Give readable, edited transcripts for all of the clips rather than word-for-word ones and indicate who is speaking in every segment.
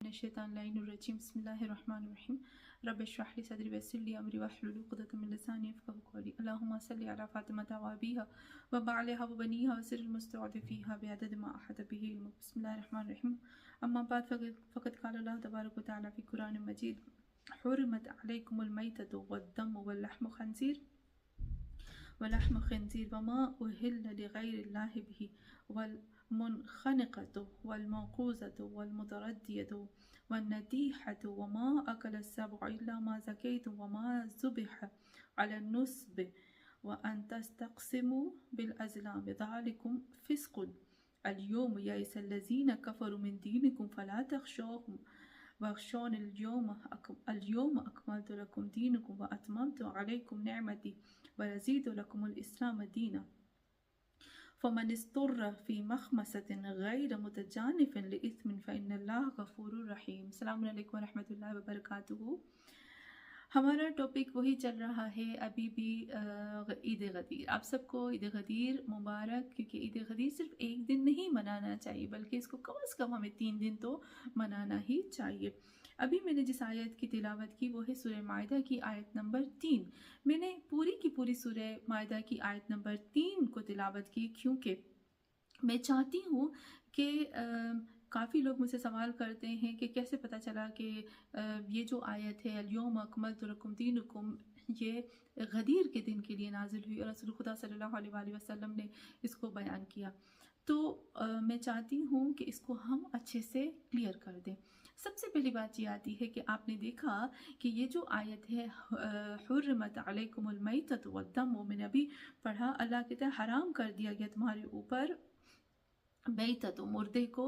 Speaker 1: الشیطان اللعین الرجیم بسم اللہ الرحمن الرحیم رب اشرح لی صدری ویسر لی امری واحلل عقدۃ من لسانی یفقهوا قولی اللهم صل علی فاطمة وابیها وبعلها وبنیها وسر المستودع فیها بعدد ما احاط به علمک بسم اللہ الرحمن الرحیم اما بعد فقد قال اللہ تبارک وتعالی فی قرآن مجید حرمت علیکم المیتۃ والدم ولحم خنزیر وما أهل لغیر اللہ به والمنخنقة والموقوذة والمتردية والنتيحة وما أكل السبع إلا ما زكيتم وما ذبح على النصب وأن تستقسموا بالأزلام ذلكم فسق اليوم يئس الذين كفروا من دينكم فلا تخشوهم واخشون اليوم أكملت لكم دينكم وأتممت عليكم نعمتي ورزيت لكم الإسلام دينا فمن اضطر فی مخمصۃ غیر متجانف لإثم فإن اللہ غفور رحیم۔ السلام علیکم ورحمۃ اللہ وبرکاتہ۔ ہمارا ٹاپک وہی چل رہا ہے ابھی بھی عید غدیر۔ آپ سب کو عید غدیر مبارک، کیونکہ عید غدیر صرف ایک دن نہیں منانا چاہیے بلکہ اس کو کم از کم ہمیں 3 دن تو منانا ہی چاہیے۔ ابھی میں نے جس آیت کی تلاوت کی وہ ہے سورہ مائدہ کی آیت نمبر 3۔ میں نے پوری کی پوری سورہ مائدہ کی آیت نمبر 3 کو تلاوت کی کیونکہ میں چاہتی ہوں کہ کافی لوگ مجھ سے سوال کرتے ہیں کہ کیسے پتہ چلا کہ یہ جو آیت ہے الیوم اکملت لکم دینکم یہ غدیر کے دن کے لیے نازل ہوئی اور رسول خدا صلی اللہ علیہ وآلہ وسلم نے اس کو بیان کیا۔ تو میں چاہتی ہوں کہ اس کو ہم اچھے سے کلیئر کر دیں۔ سب سے پہلی بات یہ آتی ہے کہ آپ نے دیکھا کہ یہ جو آیت ہے حرمت علیکم المیتۃ والدم، وہ میں نے ابھی پڑھا، اللہ کہتا ہے حرام کر دیا گیا تمہارے اوپر میتۃ مردے کو،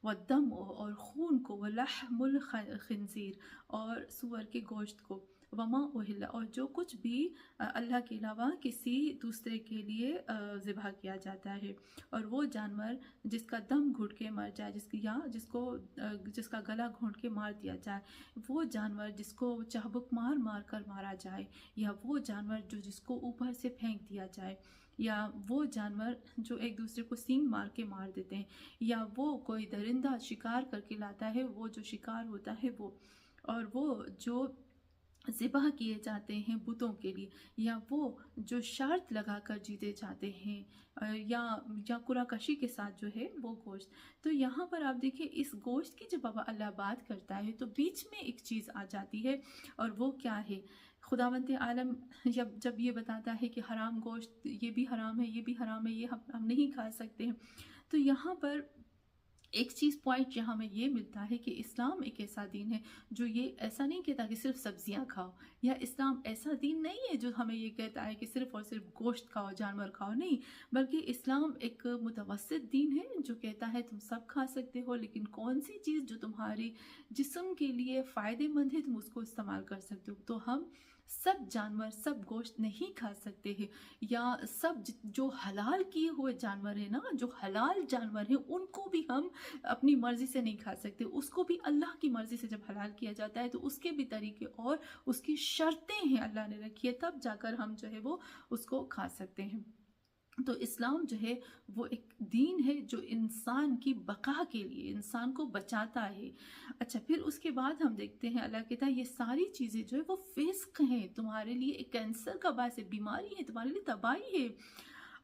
Speaker 1: والدم اور خون کو، ولحم الخنزیر اور سور کے گوشت کو، وما اہل اور جو کچھ بھی اللہ کے علاوہ کسی دوسرے کے لیے ذبح کیا جاتا ہے، اور وہ جانور جس کا دم گھٹ کے مر جائے، جس کا گلا گھونٹ کے مار دیا جائے، وہ جانور جس کو چابک مار کر مارا جائے، یا وہ جانور جس کو اوپر سے پھینک دیا جائے، یا وہ جانور جو ایک دوسرے کو سینگ مار کے مار دیتے ہیں، یا وہ کوئی درندہ شکار کر کے لاتا ہے، وہ جو شکار ہوتا ہے وہ، اور وہ جو ذبح کیے جاتے ہیں بتوں کے لیے، یا وہ جو شرط لگا کر جیتے جاتے ہیں، یا قرعہ کشی کے ساتھ جو ہے وہ گوشت۔ تو یہاں پر آپ دیکھیں اس گوشت کی جب اللہ بات کرتا ہے تو بیچ میں ایک چیز آ جاتی ہے، اور وہ کیا ہے؟ خداوند عالم جب یہ بتاتا ہے کہ حرام گوشت یہ بھی حرام ہے، یہ بھی حرام ہے، یہ ہم نہیں کھا سکتے ہیں، تو یہاں پر ایک چیز پوائنٹ یہاں میں یہ ملتا ہے کہ اسلام ایک ایسا دین ہے جو یہ ایسا نہیں کہتا کہ صرف سبزیاں کھاؤ، یا اسلام ایسا دین نہیں ہے جو ہمیں یہ کہتا ہے کہ صرف اور صرف گوشت کھاؤ، جانور کھاؤ، نہیں، بلکہ اسلام ایک متوسط دین ہے جو کہتا ہے تم سب کھا سکتے ہو، لیکن کون سی چیز جو تمہاری جسم کے لیے فائدے مند ہے تم اس کو استعمال کر سکتے ہو۔ تو ہم سب جانور، سب گوشت نہیں کھا سکتے ہیں، یا سب جو حلال کیے ہوئے جانور ہیں نا، جو حلال جانور ہیں ان کو بھی ہم اپنی مرضی سے نہیں کھا سکتے، اس کو بھی اللہ کی مرضی سے جب حلال کیا جاتا ہے تو اس کے بھی طریقے اور اس کی شرطیں ہیں اللہ نے رکھی ہے، تب جا کر ہم جو ہے وہ اس کو کھا سکتے ہیں۔ تو اسلام جو ہے وہ ایک دین ہے جو انسان کی بقا کے لیے انسان کو بچاتا ہے۔ اچھا، پھر اس کے بعد ہم دیکھتے ہیں اللہ کہتا ہے یہ ساری چیزیں جو ہے وہ فسق ہیں، تمہارے لیے ایک کینسر کا باعث ہے، بیماری ہے، تمہارے لیے تباہی ہے۔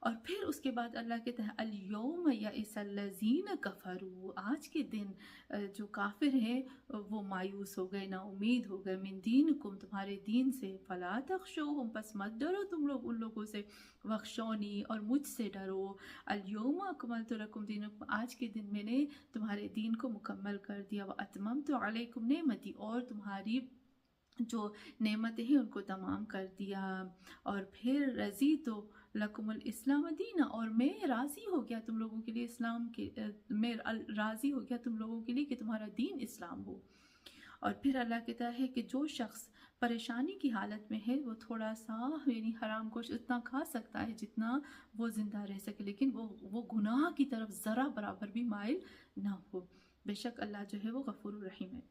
Speaker 1: اور پھر اس کے بعد اللہ کہتا ہے الیوم یئس الذین کفروا، آج کے دن جو کافر ہیں وہ مایوس ہو گئے، نا امید ہو گئے، من دینکم تمہارے دین سے، فلا تخشوہم پس مت ڈرو تم لوگ ان لوگوں سے، وخشونی اور مجھ سے ڈرو، الیوم اکملت لکم دینکم آج کے دن میں نے تمہارے دین کو مکمل کر دیا، واتممت علیکم نعمتی اور تمہاری جو نعمتیں ہیں ان کو تمام کر دیا، اور پھر رضیت لکم الاسلام دینا اور میں راضی ہو گیا تم لوگوں کے لیے اسلام کے، میں راضی ہو گیا تم لوگوں کے لیے کہ تمہارا دین اسلام ہو۔ اور پھر اللہ کہتا ہے کہ جو شخص پریشانی کی حالت میں ہے وہ تھوڑا سا یعنی حرام گوشت اتنا کھا سکتا ہے جتنا وہ زندہ رہ سکے، لیکن وہ گناہ کی طرف ذرا برابر بھی مائل نہ ہو، بے شک اللہ جو ہے وہ غفور الرحیم ہے۔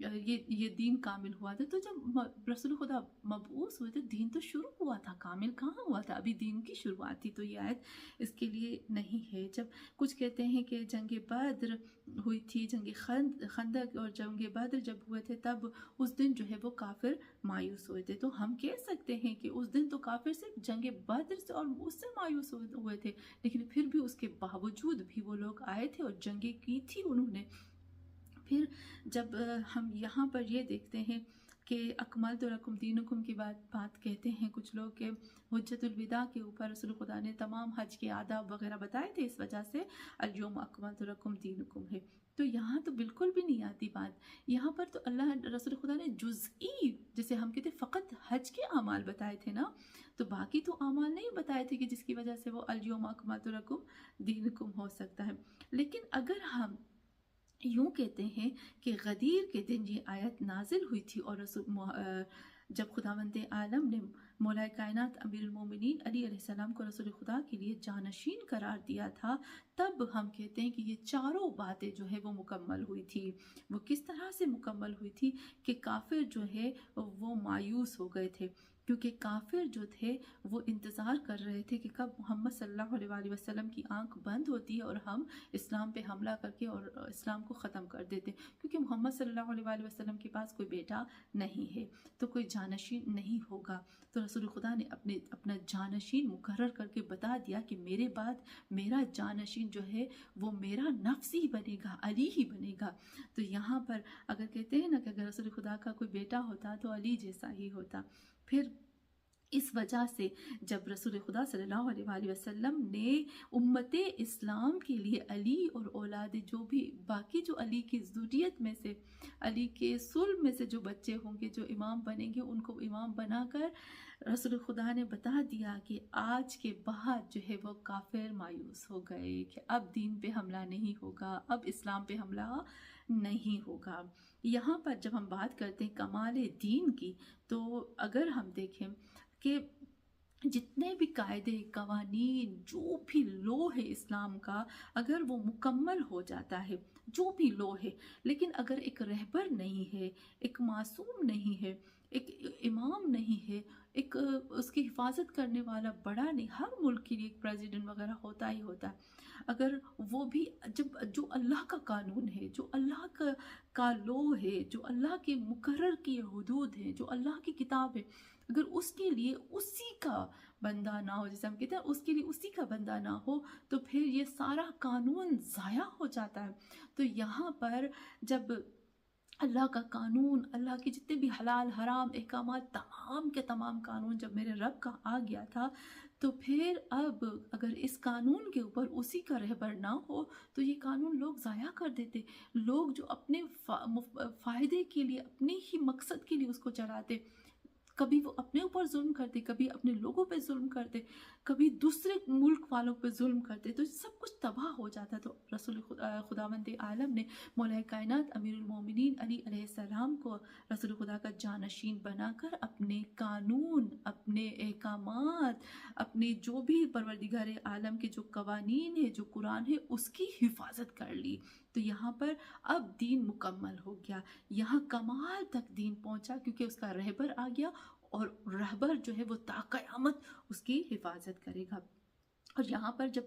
Speaker 1: یہ دین کامل ہوا تھا۔ تو جب رسول خدا مبعوث ہوئے تھے دین تو شروع ہوا تھا، کامل کہاں ہوا تھا، ابھی دین کی شروعات تھی۔ تو یہ آیت اس کے لیے نہیں ہے۔ جب کچھ کہتے ہیں کہ جنگ بدر ہوئی تھی، جنگ خندق اور جنگ بدر جب ہوئے تھے تب اس دن جو ہے وہ کافر مایوس ہوئے تھے، تو ہم کہہ سکتے ہیں کہ اس دن تو کافر صرف جنگ بدر سے اور اس سے مایوس ہوئے تھے، لیکن پھر بھی اس کے باوجود بھی وہ لوگ آئے تھے اور جنگیں کی تھی انہوں نے۔ پھر جب ہم یہاں پر یہ دیکھتے ہیں کہ اکملت لکم دینکم کی بات کہتے ہیں کچھ لوگ کہ حجت الوداع کے اوپر رسول خدا نے تمام حج کے آداب وغیرہ بتائے تھے، اس وجہ سے الیوم اکملت لکم دینکم ہے۔ تو یہاں تو بالکل بھی نہیں آتی بات۔ یہاں پر تو اللہ رسول خدا نے جزئی، جیسے ہم کہتے فقط حج کے اعمال بتائے تھے نا، تو باقی تو اعمال نہیں بتائے تھے کہ جس کی وجہ سے وہ الیوم اکملت لکم دینکم ہو سکتا ہے۔ لیکن اگر ہم یوں کہتے ہیں کہ غدیر کے دن یہ آیت نازل ہوئی تھی اور جب خداوند عالم نے مولا کائنات امیر المومنین علی علیہ السلام کو رسول خدا کے لیے جانشین قرار دیا تھا، تب ہم کہتے ہیں کہ یہ چاروں باتیں جو ہے وہ مکمل ہوئی تھی۔ وہ کس طرح سے مکمل ہوئی تھی کہ کافر جو ہے وہ مایوس ہو گئے تھے، کیونکہ کافر جو تھے وہ انتظار کر رہے تھے کہ کب محمد صلی اللہ علیہ وآلہ وسلم کی آنکھ بند ہوتی ہے اور ہم اسلام پہ حملہ کر کے اور اسلام کو ختم کر دیتے، کیونکہ محمد صلی اللہ علیہ وآلہ وسلم کے پاس کوئی بیٹا نہیں ہے تو کوئی جانشین نہیں ہوگا۔ تو رسول خدا نے اپنا جانشین مقرر کر کے بتا دیا کہ میرے بعد میرا جانشین جو ہے وہ میرا نفس ہی بنے گا، علی ہی بنے گا۔ تو یہاں پر اگر کہتے ہیں نا کہ اگر رسول خدا کا کوئی بیٹا ہوتا تو علی جیسا ہی ہوتا۔ پھر اس وجہ سے جب رسول خدا صلی اللہ علیہ وآلہ وسلم نے امت اسلام کے لیے علی اور اولاد جو بھی باقی جو علی کی ذریت میں سے، علی کے صلب میں سے جو بچے ہوں گے جو امام بنیں گے، ان کو امام بنا کر رسول خدا نے بتا دیا کہ آج کے بعد جو ہے وہ کافر مایوس ہو گئے کہ اب دین پہ حملہ نہیں ہوگا، اب اسلام پہ حملہ نہیں ہوگا۔ یہاں پر جب ہم بات کرتے ہیں کمال دین کی، تو اگر ہم دیکھیں کہ جتنے بھی قاعدے قوانین جو بھی لو ہے اسلام کا، اگر وہ مکمل ہو جاتا ہے، جو بھی لو ہے، لیکن اگر ایک رہبر نہیں ہے، ایک معصوم نہیں ہے، ایک امام نہیں ہے، ایک اس کی حفاظت کرنے والا بڑا نہیں، ہر ملک کے لیے ایک پریزیڈنٹ وغیرہ ہوتا ہی ہوتا ہے، اگر وہ بھی جو اللہ کا قانون ہے، جو اللہ کا لو ہے، جو اللہ کے مقرر کیے حدود ہیں، جو اللہ کی کتاب ہے، اگر اس کے لیے اسی کا بندہ نہ ہو، جیسے ہم کہتے ہیں اس کے لیے اسی کا بندہ نہ ہو، تو پھر یہ سارا قانون ضائع ہو جاتا ہے۔ تو یہاں پر جب اللہ کا قانون، اللہ کے جتنے بھی حلال حرام احکامات، تمام کے تمام قانون جب میرے رب کا آ گیا تھا، تو پھر اب اگر اس قانون کے اوپر اسی کا رہبر نہ ہو تو یہ قانون لوگ ضائع کر دیتے، لوگ جو اپنے فائدے کے لیے، اپنے ہی مقصد کے لیے اس کو چلاتے، کبھی وہ اپنے اوپر ظلم کرتے، کبھی اپنے لوگوں پہ ظلم کرتے، کبھی دوسرے ملک والوں پہ ظلم کرتے، تو سب کچھ تباہ ہو جاتا۔ تو رسول خداوند عالم نے مولا کائنات امیر المومنین علی علیہ السلام کو رسول خدا کا جانشین بنا کر اپنے قانون، اپنے احکامات، اپنے جو بھی پروردگار عالم کے جو قوانین ہیں، جو قرآن ہے، اس کی حفاظت کر لی۔ تو یہاں پر اب دین مکمل ہو گیا، یہاں کمال تک دین پہنچا، کیونکہ اس کا رہبر آ گیا اور رہبر جو ہے وہ تا قیامت اس کی حفاظت کرے گا۔ اور یہاں پر جب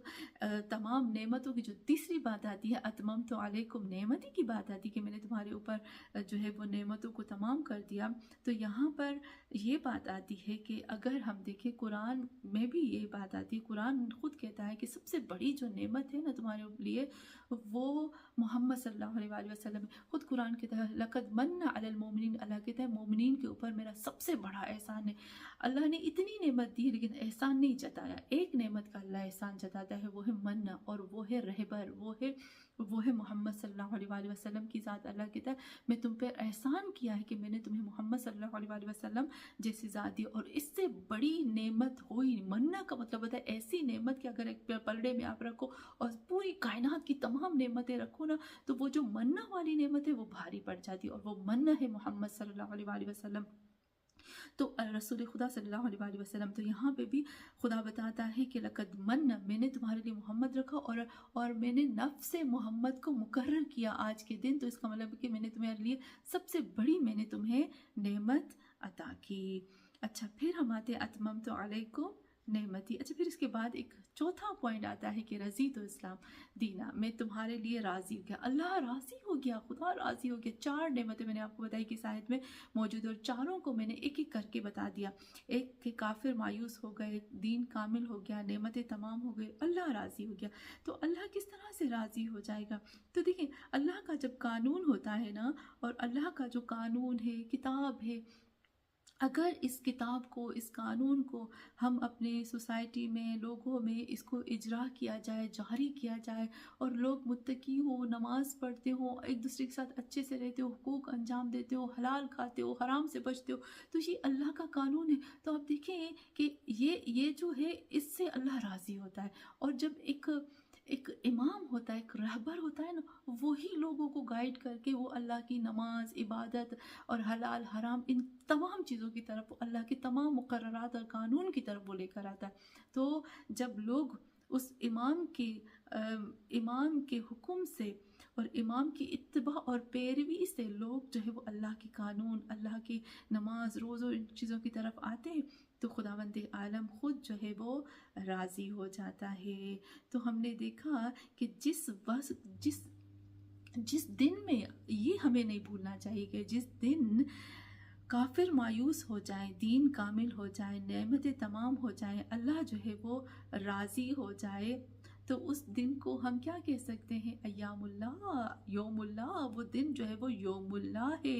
Speaker 1: تمام نعمتوں کی جو تیسری بات آتی ہے، اتممت علیکم نعمتی کی بات آتی ہے کہ میں نے تمہارے اوپر جو ہے وہ نعمتوں کو تمام کر دیا، تو یہاں پر یہ بات آتی ہے کہ اگر ہم دیکھیں قرآن میں بھی یہ بات آتی ہے، قرآن خود کہتا ہے کہ سب سے بڑی جو نعمت ہے نا تمہارے لیے وہ محمد صلی اللہ علیہ وآلہ وسلم ہے۔ خود قرآن کہتا ہے لقد من علی المؤمنین، اللہ کہتا ہے مومنین کے اوپر میرا سب سے بڑا احسان ہے۔ اللہ نے اتنی نعمت دی لیکن احسان نہیں جتایا، ایک نعمت کا اللہ احسان جتاتا ہے، وہ ہے من، اور وہ ہے رہبر، وہ ہے محمد صلی اللہ علیہ وآلہ وسلم کی ذات۔ اللہ کہتا ہے میں تم پہ احسان کیا ہے کہ میں نے تمہیں محمد صلی اللہ علیہ وآلہ وسلم جیسی ذات دی، اور اس سے بڑی نعمت ہوئی۔ مننا کا مطلب ہوتا ہے ایسی نعمت کہ اگر ایک پلڑے میں آپ رکھو اور پوری کائنات کی تمام نعمتیں رکھو نا، تو وہ جو مننا والی نعمت ہے وہ بھاری پڑ جاتی، اور وہ مننا ہے محمد صلی اللہ علیہ وآلہ وسلم۔ تو رسول خدا صلی اللہ علیہ وسلم تو یہاں پہ بھی خدا بتاتا ہے کہ لقد من، میں نے تمہارے لیے محمد رکھا اور میں نے نفس محمد کو مقرر کیا آج کے دن، تو اس کا مطلب کہ میں نے تمہارے لیے سب سے بڑی میں نے تمہیں نعمت عطا کی۔ اچھا پھر ہم آتے اتممت علیکم نعمتی۔ اچھا پھر اس کے بعد ایک چوتھا پوائنٹ آتا ہے کہ رضیت اسلام دینا، میں تمہارے لیے راضی ہو گیا، اللہ راضی ہو گیا، خدا راضی ہو گیا۔ 4 نعمتیں میں نے آپ کو بتائی کہ اس آیت میں موجود، اور چاروں کو میں نے ایک ایک کر کے بتا دیا۔ ایک کہ کافر مایوس ہو گئے، دین کامل ہو گیا، نعمتیں تمام ہو گئے، اللہ راضی ہو گیا۔ تو اللہ کس طرح سے راضی ہو جائے گا؟ تو دیکھیں اللہ کا جب قانون ہوتا ہے نا، اور اللہ کا جو قانون ہے، کتاب ہے، اگر اس کتاب کو، اس قانون کو ہم اپنے سوسائٹی میں، لوگوں میں اس کو اجرا کیا جائے، جاری کیا جائے، اور لوگ متقی ہوں، نماز پڑھتے ہوں، ایک دوسرے کے ساتھ اچھے سے رہتے ہو، حقوق انجام دیتے ہو، حلال کھاتے ہو، حرام سے بچتے ہو، تو یہ اللہ کا قانون ہے۔ تو آپ دیکھیں کہ یہ جو ہے اس سے اللہ راضی ہوتا ہے۔ اور جب ایک امام ہوتا ہے، ایک رہبر ہوتا ہے نا، وہی لوگوں کو گائیڈ کر کے وہ اللہ کی نماز، عبادت اور حلال حرام ان تمام چیزوں کی طرف، اللہ کے تمام مقررات اور قانون کی طرف وہ لے کر آتا ہے۔ تو جب لوگ اس امام کے حکم سے اور امام کی اتباع اور پیروی سے لوگ جو ہے وہ اللہ کے قانون، اللہ کی نماز، روزہ، ان چیزوں کی طرف آتے ہیں، تو خداوند عالم خود جو ہے وہ راضی ہو جاتا ہے۔ تو ہم نے دیکھا کہ جس دن میں، یہ ہمیں نہیں بھولنا چاہیے کہ جس دن کافر مایوس ہو جائیں، دین کامل ہو جائے، نعمتیں تمام ہو جائیں، اللہ جو ہے وہ راضی ہو جائے، تو اس دن کو ہم کیا کہہ سکتے ہیں؟ ایام اللہ، یوم اللہ۔ وہ دن جو ہے وہ یوم اللہ ہے،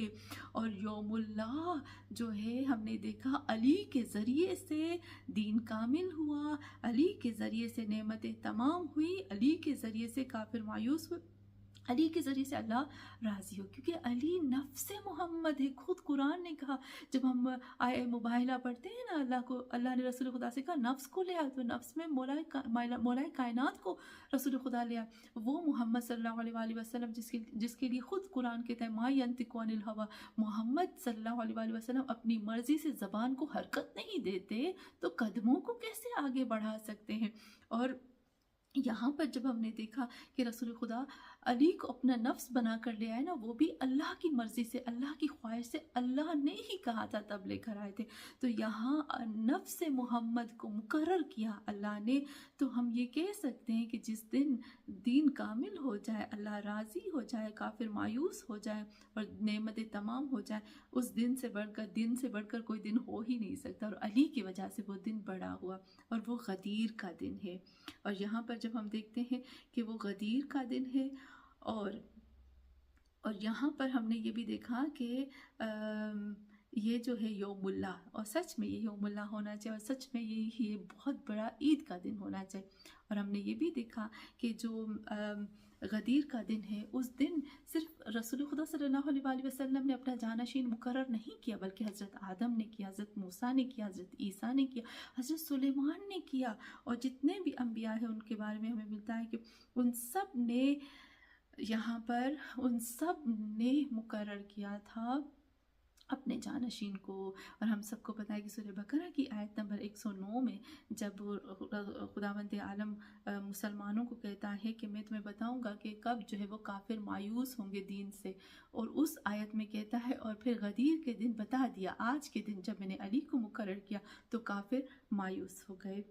Speaker 1: اور یوم اللہ جو ہے ہم نے دیکھا علی کے ذریعے سے دین کامل ہوا، علی کے ذریعے سے نعمتیں تمام ہوئی، علی کے ذریعے سے کافر مایوس ہوئے، علی کے ذریعے سے اللہ راضی ہو، کیونکہ علی نفس محمد ہے۔ خود قرآن نے کہا، جب ہم آئے مباہلہ پڑھتے ہیں نا، اللہ نے رسول خدا سے کہا نفس کو لے آئے، تو نفس میں مولا کائنات کو رسول خدا لے آئے، وہ محمد صلی اللہ علیہ وسلم جس کے لیے خود قرآن کہتا ہے ما ینطق عن الہوی، محمد صلی اللہ علیہ وسلم اپنی مرضی سے زبان کو حرکت نہیں دیتے، تو قدموں کو کیسے آگے بڑھا سکتے ہیں؟ اور یہاں پر جب ہم نے دیکھا کہ رسول خدا علی کو اپنا نفس بنا کر لے آئے نا، وہ بھی اللہ کی مرضی سے، اللہ کی خواہش سے، اللہ نے ہی کہا تھا تب لے کر آئے تھے۔ تو یہاں نفس محمد کو مقرر کیا اللہ نے۔ تو ہم یہ کہہ سکتے ہیں کہ جس دن دین کامل ہو جائے، اللہ راضی ہو جائے، کافر مایوس ہو جائے اور نعمتیں تمام ہو جائیں، اس دن سے بڑھ کر کوئی دن ہو ہی نہیں سکتا، اور علی کی وجہ سے وہ دن بڑا ہوا، اور وہ غدیر کا دن ہے۔ اور یہاں پر جب ہم دیکھتے ہیں کہ وہ غدیر کا دن ہے، اور یہاں پر ہم نے یہ بھی دیکھا کہ یہ جو ہے یوم اللہ، اور سچ میں یہ یوم اللہ ہونا چاہیے، اور سچ میں یہ بہت بڑا عید کا دن ہونا چاہیے۔ اور ہم نے یہ بھی دیکھا کہ جو غدیر کا دن ہے، اس دن صرف رسول خدا صلی اللہ علیہ وسلم نے اپنا جانشین مقرر نہیں کیا، بلکہ حضرت آدم نے کیا، حضرت موسیٰ نے کیا، حضرت عیسیٰ نے کیا، حضرت سلیمان نے کیا، اور جتنے بھی انبیاء ہیں ان کے بارے میں ہمیں ملتا ہے کہ ان سب نے یہاں پر مقرر کیا تھا اپنے جانشین کو۔ اور ہم سب کو پتہ ہے کہ سورہ بقرہ کی آیت نمبر 109 میں جب خداوند عالم مسلمانوں کو کہتا ہے کہ میں تمہیں بتاؤں گا کہ کب جو ہے وہ کافر مایوس ہوں گے دین سے، اور اس آیت میں کہتا ہے اور پھر غدیر کے دن بتا دیا، آج کے دن جب میں نے علی کو مقرر کیا تو کافر مایوس ہو گئے۔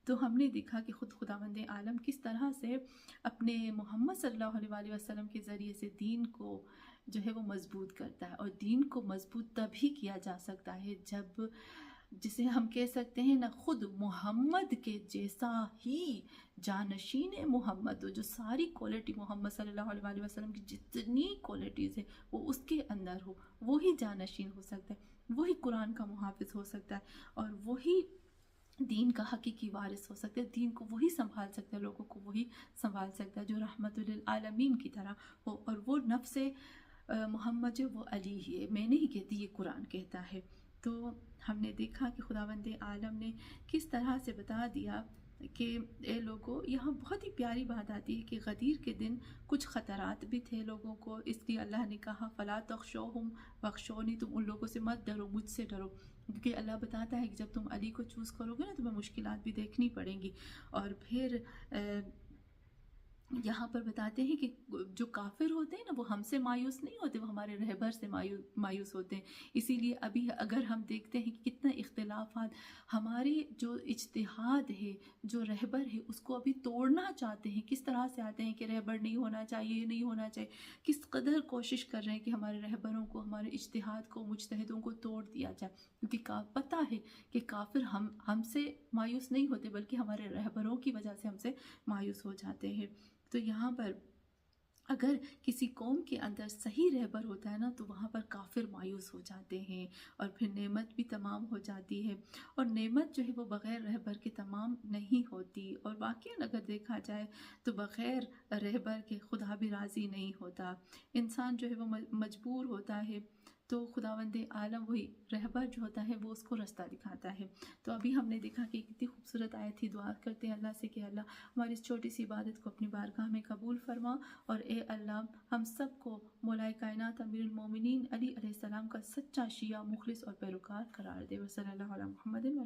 Speaker 1: تو ہم نے دیکھا کہ خداوند عالم کس طرح سے اپنے محمد صلی اللہ علیہ وسلم کے ذریعے سے دین کو جو ہے وہ مضبوط کرتا ہے، اور دین کو مضبوط تبھی کیا جا سکتا ہے جب، جسے ہم کہہ سکتے ہیں نا، خود محمد کے جیسا ہی جانشین محمد ہو، جو ساری کوالٹی محمد صلی اللہ علیہ وسلم کی جتنی کوالٹیز ہیں وہ اس کے اندر ہو، وہی جانشین ہو سکتا ہے، وہی قرآن کا محافظ ہو سکتا ہے، اور وہی دین کا حقیقی وارث ہو سکتا ہے، دین کو وہی سنبھال سکتا ہے، لوگوں کو وہی سنبھال سکتا ہے جو رحمت للعالمین کی طرح ہو۔ اور وہ نفس محمد جو وہ علی ہی ہے، میں نہیں کہتی، یہ قرآن کہتا ہے۔ تو ہم نے دیکھا کہ خداوند عالم نے کس طرح سے بتا دیا کہ اے لوگو، یہاں بہت ہی پیاری بات آتی ہے کہ غدیر کے دن کچھ خطرات بھی تھے لوگوں کو، اس لیے اللہ نے کہا فلا تخشوہم واخشونی، تم ان لوگوں سے مت ڈرو، مجھ سے ڈرو۔ کیونکہ اللہ بتاتا ہے کہ جب تم علی کو چوز کرو گے نا تمہیں مشکلات بھی دیکھنی پڑیں گی. اور پھر یہاں پر بتاتے ہیں کہ جو کافر ہوتے ہیں نا وہ ہم سے مایوس نہیں ہوتے، وہ ہمارے رہبر سے مایوس ہوتے ہیں. اسی لیے ابھی اگر ہم دیکھتے ہیں کہ کتنا اختلافات، ہماری جو اجتہاد ہے، جو رہبر ہے اس کو ابھی توڑنا چاہتے ہیں. کس طرح سے آتے ہیں کہ رہبر نہیں ہونا چاہیے، یہ نہیں ہونا چاہیے، کس قدر کوشش کر رہے ہیں کہ ہمارے رہبروں کو، ہمارے اجتہاد کو، مجتہدوں کو توڑ دیا جائے. کیونکہ پتہ ہے کہ کافر ہم سے مایوس نہیں ہوتے بلکہ ہمارے رہبروں کی وجہ سے ہم سے مایوس ہو جاتے ہیں. تو یہاں پر اگر کسی قوم کے اندر صحیح رہبر ہوتا ہے نا تو وہاں پر کافر مایوس ہو جاتے ہیں اور پھر نعمت بھی تمام ہو جاتی ہے. اور نعمت جو ہے وہ بغیر رہبر کے تمام نہیں ہوتی. اور واقعاً اگر دیکھا جائے تو بغیر رہبر کے خدا بھی راضی نہیں ہوتا. انسان جو ہے وہ مجبور ہوتا ہے تو خداوند عالم وہی رہبر جو ہوتا ہے وہ اس کو رستہ دکھاتا ہے. تو ابھی ہم نے دیکھا کہ کتنی خوبصورت آیت تھی. دعا کرتے ہیں اللہ سے کہ اللہ ہماری اس چھوٹی سی عبادت کو اپنی بارگاہ میں قبول فرما، اور اے اللہ ہم سب کو مولا کائنات امیر المومنین علی علیہ السلام کا سچا شیعہ، مخلص اور پیروکار قرار دے. وصلی اللہ علی محمد.